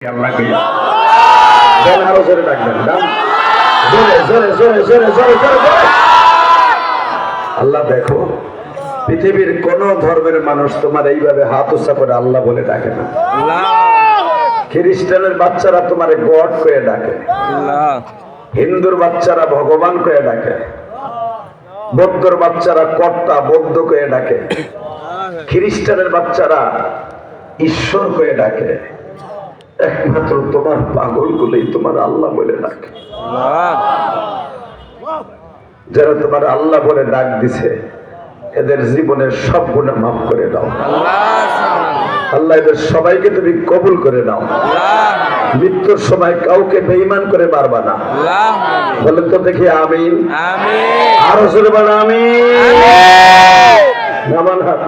আল্লাহ আরো জোরে ডাকবেন জোরে জোরে জোরে জোরে জোরে জোরে। আল্লাহ দেখো, পৃথিবীর কোন ধর্মের মানুষ তোমার এইভাবে হাত উঁচা করে আল্লাহ বলে ডাকে না। খ্রিস্টানের বাচ্চারা তোমারে গড করে ডাকে, হিন্দুর বাচ্চারা ভগবান করে ডাকে, বৌদ্ধর বাচ্চারা কর্তা বৌদ্ধ করে ডাকে, খ্রিস্টানের বাচ্চারা ঈশ্বর করে ডাকে। একমাত্র তোমার পাগল গুলোই তোমার আল্লাহ বলে ডাকে। যারা তোমার আল্লাহ বলে ডাক দিছে এদের জীবনের সব গুনাহ মাফ করে দাও আল্লাহ। এদের সবাইকে তুমি কবুল করে নাও। মৃত্যুর সময় কাউকে বেঈমান করে মারবা না। বলেন তো দেখি আমিন। আরো জোরে বলো আমিন। নামান হাত।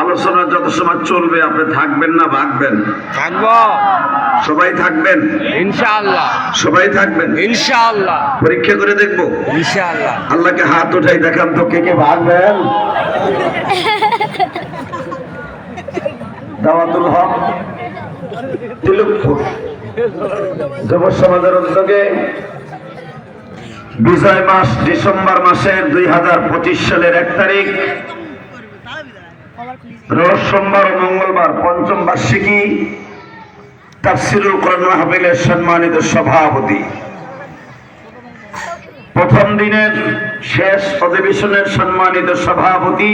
আলোচনা যত সময় চলবে আপনি থাকবেন না ভাগবেন? থাকবো। সবাই থাকবেন ইনশাআল্লাহ। সবাই থাকবেন ইনশাআল্লাহ। পরীক্ষা করে দেখবো ইনশাআল্লাহ। আল্লাহকে হাত উঠাই দেখান তো কে কে ভাগবেন। দাওয়াতুল হক তিলকপুর যুব সমাজের উদ্যোগে বিজয় মাস ডিসেম্বর মাসের 2025 সালের 1 তারিখ রোজ সোমবার ও মঙ্গলবার পঞ্চম বার্ষিকী তাফসীরুল কোরআন মাহফিলের সম্মানিত সভাপতি, প্রথম দিনের শেষ অধিবেশনের সম্মানিত সভাপতি